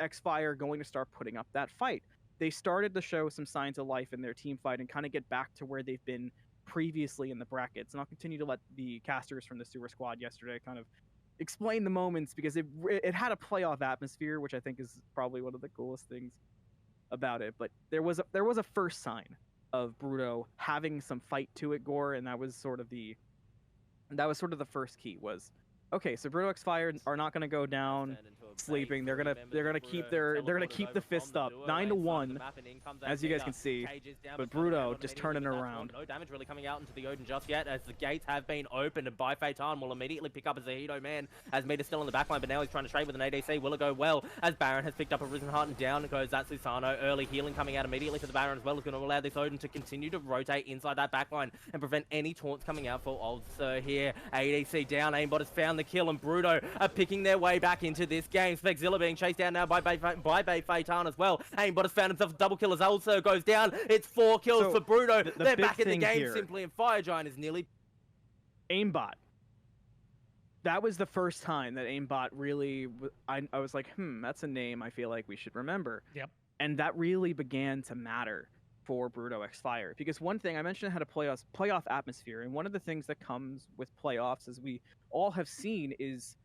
F: Xfire going to start putting up that fight? They started to show some signs of life in their team fight and kind of get back to where they've been previously in the brackets. And I'll continue to let the casters from the Sewer Squad yesterday kind of explain the moments, because it had a playoff atmosphere, which I think is probably one of the coolest things about it. But there was a first sign of Bruto having some fight to it, Gore, and that was sort of the first key was, okay, so Bruto Xfire are not going to go down sleeping. They're gonna keep the fist up. 9-1, as you guys can see. But Bruto just turning it around.
G: No damage really coming out into the Odin just yet, as the gates have been opened, and by Phaeton will immediately pick up as a Hito man, as Meta's still in the backline, but now he's trying to trade with an ADC. Will it go well? As Baron has picked up a Risen Heart, and down goes that Susano. Early healing coming out immediately for the Baron as well, is going to allow this Odin to continue to rotate inside that backline and prevent any taunts coming out for Old Sir here. ADC down, aimbot has found the kill, and Bruto are picking their way back into this game. Spexzilla being chased down now by Phaeton as well. Aimbot has found himself a double kill as Old Sir goes down. It's 4 kills for Bruto. They're back in the game
F: here,
G: simply, and Fire Giant is nearly...
F: Aimbot. That was the first time that Aimbot really... I was like, that's a name I feel like we should remember.
A: Yep.
F: And that really began to matter for Bruto X Fire. Because one thing, I mentioned how to playoff atmosphere, and one of the things that comes with playoffs, as we all have seen, is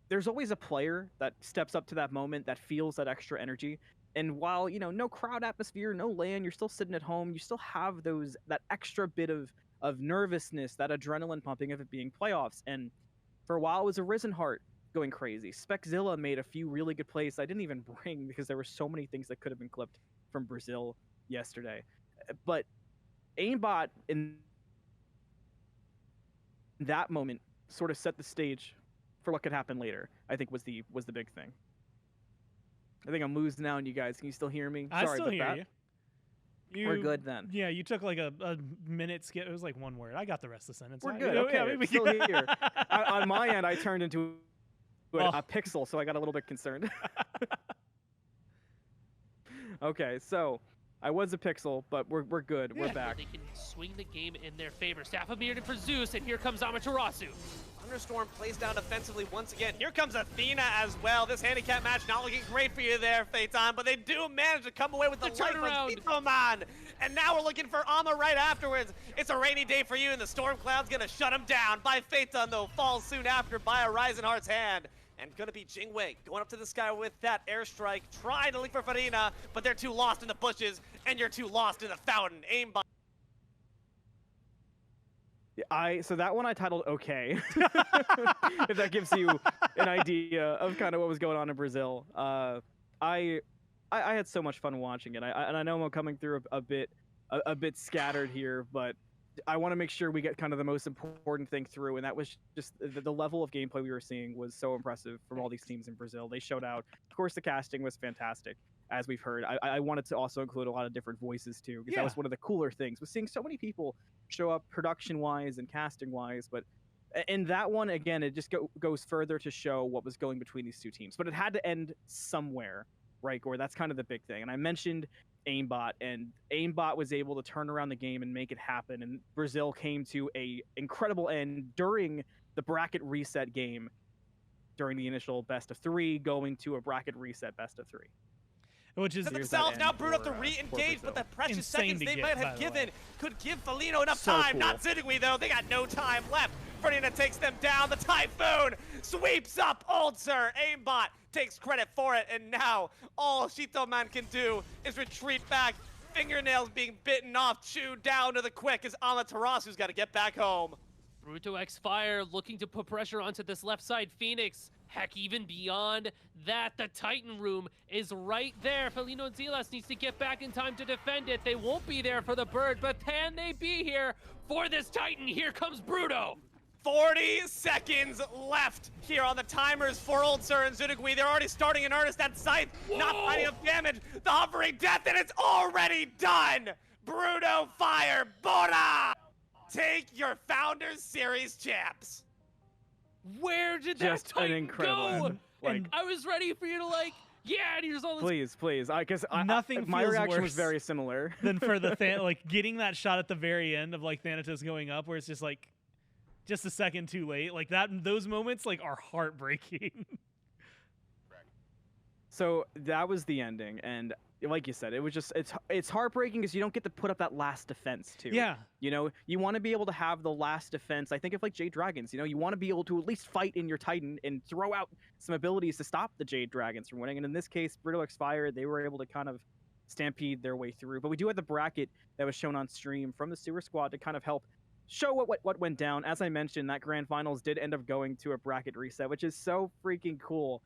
F: there's always a player that steps up to that moment, that feels that extra energy. And while, you know, no crowd atmosphere, no LAN, you're still sitting at home, you still have that extra bit of nervousness, that adrenaline pumping of it being playoffs. And for a while, it was a Risen Heart going crazy. Spexzilla made a few really good plays I didn't even bring because there were so many things that could have been clipped from Brazil yesterday. But Aimbot in that moment sort of set the stage for what could happen later, I think was the big thing. I think I'm losing out on you guys. Can you still hear me?
A: I
F: Sorry
A: still
F: about
A: hear
F: that.
A: you.
F: We're good then.
A: Yeah, you took like a minute skip. It was like one word. I got the rest of the sentence.
F: We're good. Okay,
A: yeah, we
F: still here. On my end, I turned into a pixel, so I got a little bit concerned. Okay, so I was a pixel, but we're good. We're back.
I: They can swing the game in their favor. Staff of Mirrodin for Zeus, and here comes Amaterasu.
J: Thunderstorm plays down defensively once again. Here comes Athena as well. This handicap match not looking great for you there, Phaeton, but they do manage to come away with the life from man. And now we're looking for Ama right afterwards. It's a rainy day for you, and the storm cloud's gonna shut him down. By Phaeton, though, falls soon after by a Risen Heart's hand. And gonna be Jingwei going up to the sky with that airstrike, trying to link for Farina, but they're too lost in the bushes, and you're too lost in the fountain. Aimbot.
F: So that one I titled "Okay," if that gives you an idea of kind of what was going on in Brazil. I had so much fun watching it. I know I'm coming through a bit scattered here, but I want to make sure we get kind of the most important thing through, and that was just the level of gameplay we were seeing was so impressive from all these teams in Brazil. They showed out. Of course, the casting was fantastic, as we've heard. I wanted to also include a lot of different voices too, because that was one of the cooler things, was seeing so many people show up production-wise and casting-wise. But in that one, again, it just goes further to show what was going between these two teams. But it had to end somewhere, right, Gore? That's kind of the big thing. And I mentioned Aimbot, and Aimbot was able to turn around the game and make it happen, and Brazil came to a incredible end during the bracket reset game, during the initial best of 3, going to a bracket reset best of 3.
A: Which is
J: themselves now brewed up to re-engage, but the precious seconds they might have given could give Felino enough time.
F: Cool.
J: Not Zidugui though, they got no time left. Ferdinand takes them down. The Typhoon sweeps up Old Sir. Aimbot takes credit for it, and now all Shito Man can do is retreat back. Fingernails being bitten off, chewed down to the quick as Amaterasu's got to get back home.
I: Bruto X Fire looking to put pressure onto this left side. Phoenix, heck, even beyond that, the Titan room is right there. Felino and Zilas needs to get back in time to defend it. They won't be there for the bird, but can they be here for this Titan? Here comes Bruto.
J: 40 seconds left here on the timers for Old Sir and Zidugui. They're already starting in earnest. That Scythe not finding enough damage. The hovering death, and it's already done. Bruto Fire, Bora! Take your Founders Series champs.
I: Where did that
F: Just
I: Titan
F: an incredible
I: go?
F: end.
I: And I was ready for you to yeah, and here's all this.
F: Please.
A: Nothing
F: my
A: feels
F: reaction
A: worse
F: was very similar.
A: than for the getting that shot at the very end of Thanatos going up, where it's just just a second too late. Like that, those moments are heartbreaking.
F: So that was the ending, and like you said, it was just it's heartbreaking because you don't get to put up that last defense too.
A: Yeah.
F: You know, you want to be able to have the last defense. I think of Jade Dragons. You know, you want to be able to at least fight in your Titan and throw out some abilities to stop the Jade Dragons from winning. And in this case, Bruto X Fire, they were able to kind of stampede their way through. But we do have the bracket that was shown on stream from the Sewer Squad to kind of help show what went down. As I mentioned, that grand finals did end up going to a bracket reset, which is so freaking cool.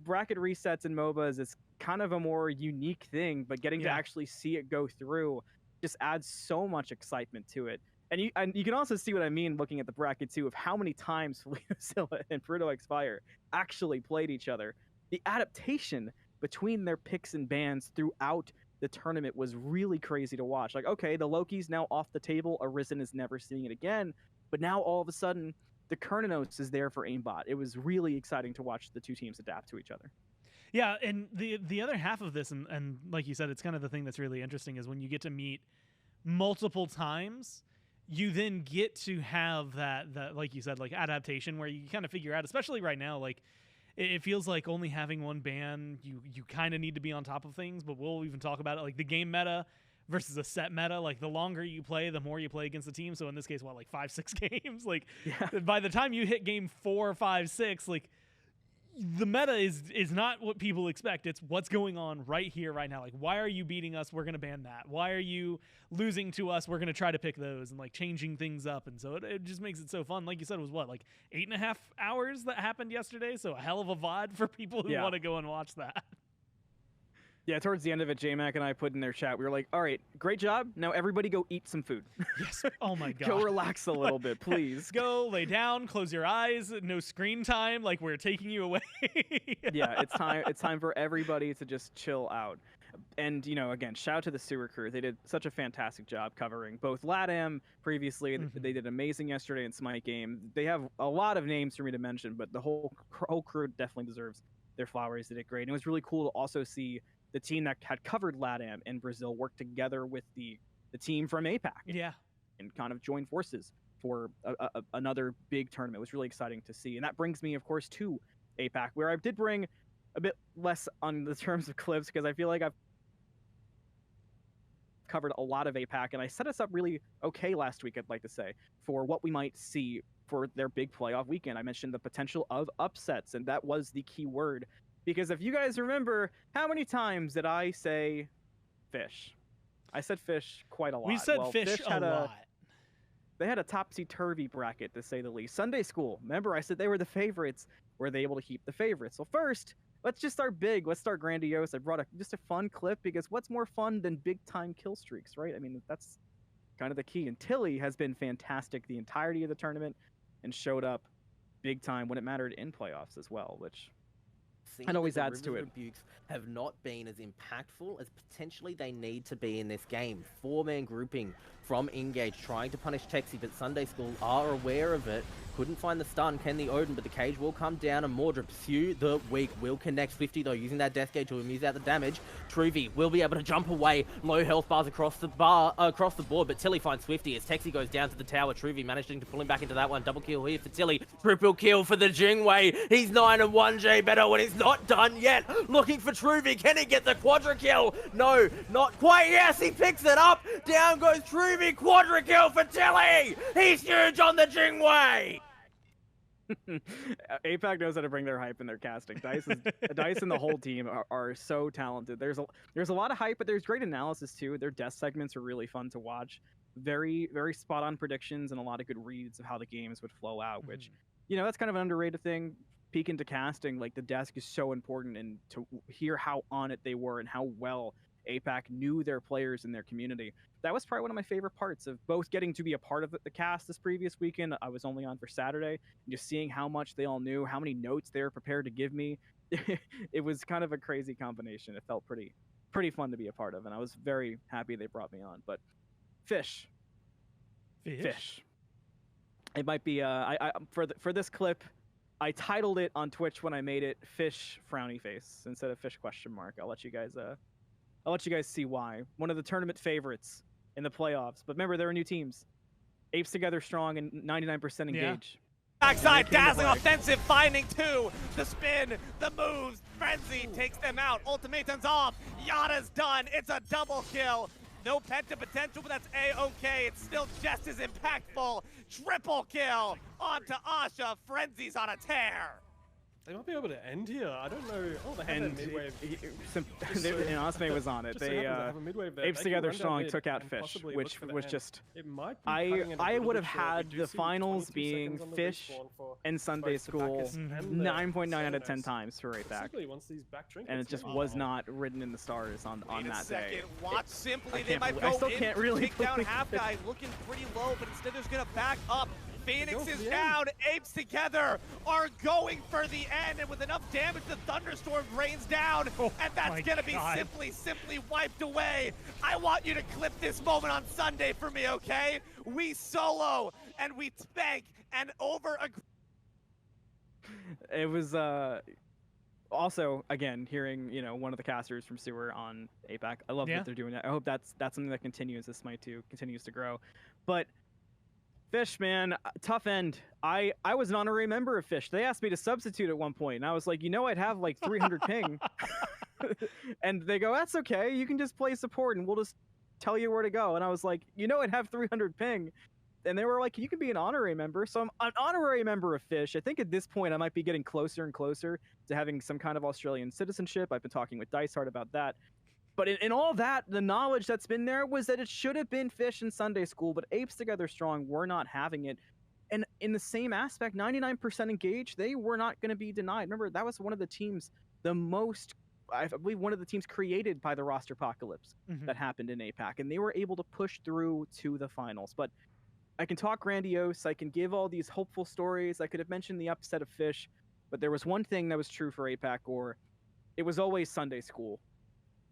F: bracket resets in MOBAs is kind of a more unique thing, but getting to actually see it go through just adds so much excitement to it. And you can also see what I mean looking at the bracket too of how many times Felizilla and Perudo X Fire actually played each other. The adaptation between their picks and bans throughout the tournament was really crazy to watch. Like, okay, the Loki's now off the table. Arisen is never seeing it again. But now all of a sudden, the Kernanos is there for aimbot. It was really exciting to watch the two teams adapt to each other.
A: Yeah, and the other half of this, and like you said, it's kind of the thing that's really interesting is when you get to meet multiple times, you then get to have that like you said, like adaptation where you kind of figure out, especially right now, like it feels like only having one ban, you kind of need to be on top of things, but we'll even talk about it, like the game meta versus a set meta. Like the longer you play, the more you play against the team. So in this case, what, like 5-6 games? Like by the time you hit game 4, 5, 6, like the meta is not what people expect. It's what's going on right here, right now. Like, why are you beating us? We're going to ban that. Why are you losing to us? We're going to try to pick those and like changing things up. And so it just makes it so fun. Like you said, it was what, like 8.5 hours that happened yesterday. So a hell of a VOD for people who want to go and watch that.
F: Yeah, towards the end of it, J-Mac and I put in their chat, we were like, all right, great job. Now everybody go eat some food.
A: Yes. Oh my God.
F: Go relax a little bit, please.
A: Go lay down, close your eyes, no screen time, like we're taking you away.
F: Yeah, it's time for everybody to just chill out. And, you know, again, shout out to the sewer crew. They did such a fantastic job covering both LATAM previously. They did amazing yesterday in SMITE game. They have a lot of names for me to mention, but the whole crew definitely deserves their flowers. They did great. And it was really cool to also see the team that had covered LATAM in Brazil work together with the team from APAC.
A: Yeah.
F: And kind of join forces for another big tournament. It was really exciting to see. And that brings me, of course, to APAC, where I did bring a bit less on the terms of clips because I feel like I've covered a lot of APAC, and I set us up really okay last week, I'd like to say, for what we might see for their big playoff weekend. I mentioned the potential of upsets, and that was the key word. Because if you guys remember, how many times did I say fish? I said fish quite a lot.
A: We said fish a lot.
F: They had a topsy-turvy bracket, to say the least. Sunday School, remember I said they were the favorites. Were they able to keep the favorites? So first, let's just start big. Let's start grandiose. I brought just a fun clip because what's more fun than big-time kill streaks, right? I mean, that's kind of the key. And Tilly has been fantastic the entirety of the tournament and showed up big time when it mattered in playoffs as well, which it always adds to it.
G: Rebukes have not been as impactful as potentially they need to be in this game. 4-man grouping from Engage trying to punish Texi, but Sunday School are aware of it. Couldn't find the stun, Ken the Odin, but the cage will come down and Mordred pursue the weak. Will connect Swifty though, using that death gauge to amuse out the damage. Truvy will be able to jump away. Low health bars across the board, but Tilly finds Swifty as Texi goes down to the tower. Truvy managing to pull him back into that one. Double kill here for Tilly. Triple kill for the Jingwei. He's 9-1 J better when he's not done yet. Looking for Truvy. Can he get the quadra kill? No, not quite. Yes, he picks it up. Down goes Truvy. Quadra kill for Tilly. He's huge on the Jingwei.
F: APAC knows how to bring their hype in their casting. Dice and the whole team are so talented. There's a lot of hype, but there's great analysis too. Their death segments are really fun to watch. Very, very spot on predictions and a lot of good reads of how the games would flow out, which, you know, that's kind of an underrated thing. Peek into casting, like the desk is so important, and to hear how on it they were and how well APAC knew their players and their community. That was probably one of my favorite parts of both getting to be a part of the cast this previous weekend. I was only on for Saturday, and just seeing how much they all knew, how many notes they were prepared to give me. It was kind of a crazy combination. It felt pretty fun to be a part of, and I was very happy they brought me on. But fish. It might be for this clip, I titled it on Twitch when I made it "Fish Frowny Face" instead of "Fish question mark." I'll let you guys see why. One of the tournament favorites in the playoffs. But remember, there are new teams. Apes together strong and 99% engage.
J: Yeah. Backside, dazzling offensive, finding 2. The spin, the moves, Frenzy takes them out. Ultimatum's off. Yada's done. It's a double kill. No penta potential, but that's A-okay. It's still just as impactful. Triple kill onto Asha. Frenzy's on a tear.
K: They might be able to end here. I don't know. Oh, they have that midwave.
F: And Osme was on it. They Apes Together Strong took out Fish, which was just. I would have had the finals being Fish and Sunday School 9.9 out of 10 times for APAC, and it just was not written in the stars on that day.
J: Watch Simply. They might go in to take down Half Guy, looking pretty low, but instead there's gonna back up. Phoenix is down. Apes Together are going for the end, and with enough damage, the Thunderstorm rains down, and that's gonna be simply wiped away. I want you to clip this moment on Sunday for me, okay? We solo and we spank and over.
F: It was also, again, hearing one of the casters from Sewer on APAC. I love that they're doing that. I hope that's something that continues as SMITE 2 continues to grow. But Fish, man, tough end. I was an honorary member of Fish. They asked me to substitute at one point, and I was like, I'd have like 300 ping. And they go, that's okay. You can just play support, and we'll just tell you where to go. And I was like, I'd have 300 ping. And they were like, you can be an honorary member. So I'm an honorary member of Fish. I think at this point, I might be getting closer and closer to having some kind of Australian citizenship. I've been talking with Dicehard about that. But in all that, the knowledge that's been there was that it should have been Fish and Sunday School, but Apes Together Strong were not having it. And in the same aspect, 99% engaged, they were not going to be denied. Remember, that was one of the teams, I believe one of the teams created by the roster apocalypse that happened in APAC, and they were able to push through to the finals. But I can talk grandiose, I can give all these hopeful stories, I could have mentioned the upset of Fish, but there was one thing that was true for APAC, or it was always Sunday School.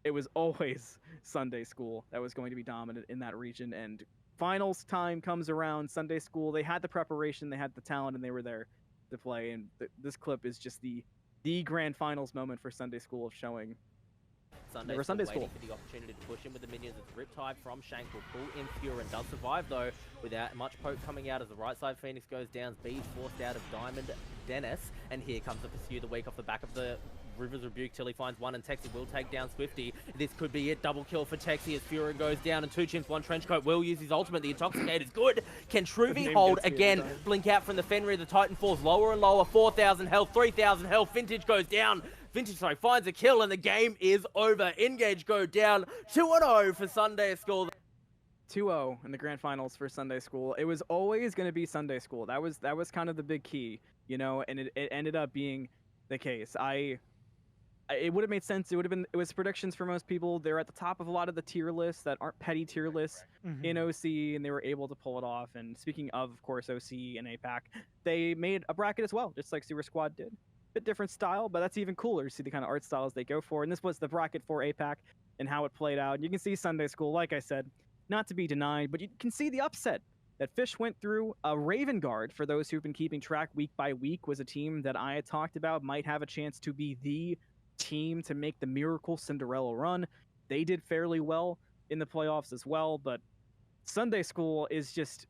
F: It was always Sunday School that was going to be dominant in that region, and finals time comes around, Sunday School, they had the preparation, they had the talent, and they were there to play, and this clip is just the grand finals moment for Sunday School of showing
G: Sunday School for the opportunity to push in with the minions. It's Riptide from Shank will pull in Furin, does survive though without much poke coming out as the right side Phoenix goes down. B's forced out of Diamond Dennis, and here comes the pursue the week off the back of the Rivers Rebuke till he finds one, and Texie will take down Swifty. This could be it. Double kill for Texie as Furin goes down, and 2 chimps, 1 trenchcoat will use his ultimate. The Intoxicate is good. Can Truvy hold again? Blink out from the Fenrir. The Titan falls lower and lower. 4,000 health, 3,000 health. Vintage goes down. Vintage, finds a kill, and the game is over. Engage go down. 2-0 for Sunday School.
F: 2-0 in the grand finals for Sunday School. It was always going to be Sunday School. That was kind of the big key, and it ended up being the case. It would have made sense. It was predictions for most people. They're at the top of a lot of the tier lists that aren't petty tier lists in OC, and they were able to pull it off. And speaking of course, OC and APAC, they made a bracket as well, just like Sewer Squad did. Bit different style, but that's even cooler to see the kind of art styles they go for. And this was the bracket for APAC and how it played out. You can see Sunday School, like I said, not to be denied, but you can see the upset that Fish went through. Raven Guard, for those who've been keeping track week by week, was a team that I had talked about might have a chance to be the team to make the miracle Cinderella run. They did fairly well in the playoffs as well, but Sunday School is just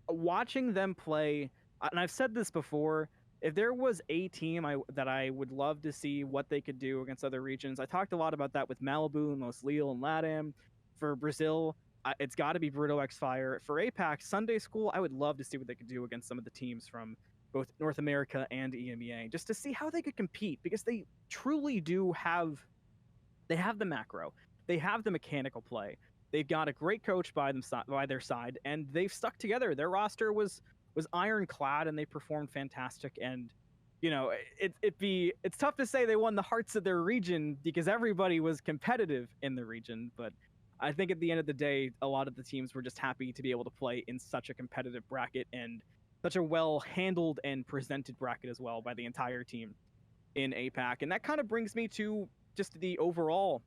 F: watching them play. And I've said this before, if there was a team that I would love to see what they could do against other regions, I talked a lot about that with Malibu and Los Leal and LATAM. For Brazil, it's got to be Bruto X Fire. For APAC, Sunday School, I would love to see what they could do against some of the teams from both North America and EMEA, just to see how they could compete, because they truly do have the macro, they have the mechanical play, they've got a great coach by their side, and they've stuck together. Their roster was ironclad, and they performed fantastic. And it's tough to say they won the hearts of their region because everybody was competitive in the region, but I think at the end of the day, a lot of the teams were just happy to be able to play in such a competitive bracket, and such a well-handled and presented bracket as well by the entire team in APAC. And that kind of brings me to just the overall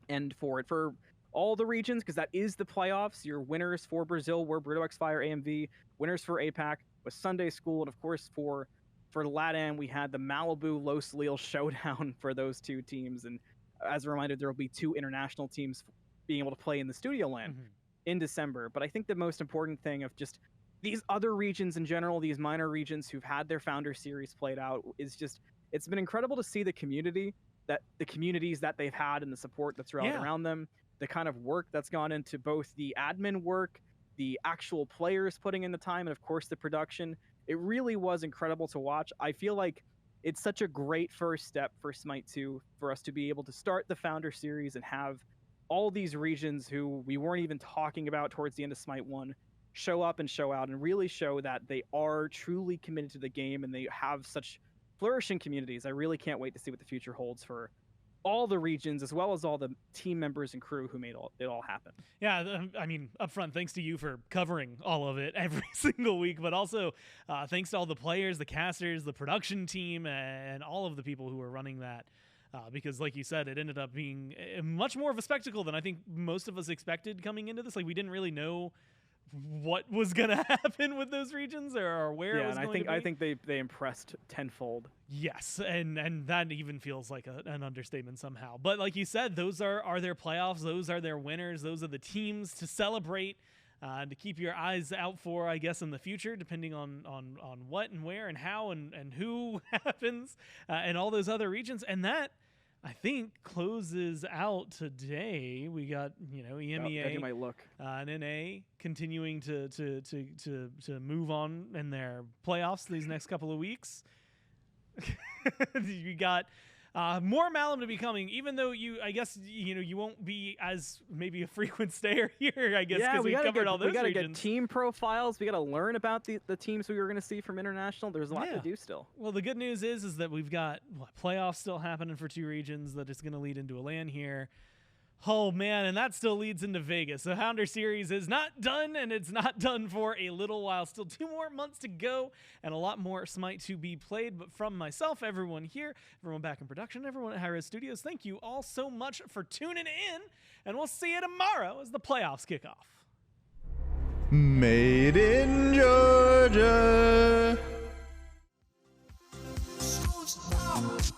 F: end for it. For all the regions, because that is the playoffs, your winners for Brazil were Bruto X Fire AMV, winners for APAC was Sunday School, and of course for LATAM, we had the Malibu Los Leal showdown for those two teams. And as a reminder, there will be 2 international teams being able to play in the Studio Land in December. But I think the most important thing of just these other regions in general, these minor regions who've had their Founder Series played out, is just, it's been incredible to see the communities that they've had and the support that's around them, the kind of work that's gone into both the admin work, the actual players putting in the time, and of course the production. It really was incredible to watch. I feel like it's such a great first step for SMITE 2 for us to be able to start the Founder Series and have all these regions who we weren't even talking about towards the end of SMITE 1 show up and show out and really show that they are truly committed to the game and they have such flourishing communities. I really can't wait to see what the future holds for all the regions as well as all the team members and crew who made it all happen.
A: Yeah, I mean, up front, thanks to you for covering all of it every single week, but also thanks to all the players, the casters, the production team, and all of the people who were running that. Because like you said, it ended up being much more of a spectacle than I think most of us expected coming into this. Like, we didn't really know what was gonna happen with those regions or where it was going to be.
F: I think they impressed tenfold.
A: Yes, and that even feels like an understatement somehow. But like you said, those are their playoffs, those are their winners, those are the teams to celebrate, to keep your eyes out for, I guess, in the future, depending on what and where and how and who happens, and all those other regions. And that, I think, closes out today. We got, EMEA
F: might look.
A: And NA continuing to move on in their playoffs these next couple of weeks. You got more Malum to be coming, even though you won't be as maybe a frequent stayer here, I guess, because we've covered all those regions.
F: We got to get team profiles. We got to learn about the teams we were going to see from international. There's a lot to do still.
A: Well, the good news is that we've got playoffs still happening for 2 regions that is going to lead into a LAN here. Oh, man, and that still leads into Vegas. The Founder Series is not done, and it's not done for a little while. Still 2 more months to go, and a lot more SMITE to be played. But from myself, everyone here, everyone back in production, everyone at Hi-Res Studios, thank you all so much for tuning in, and we'll see you tomorrow as the playoffs kick off.
E: Made in Georgia.
L: Schools out.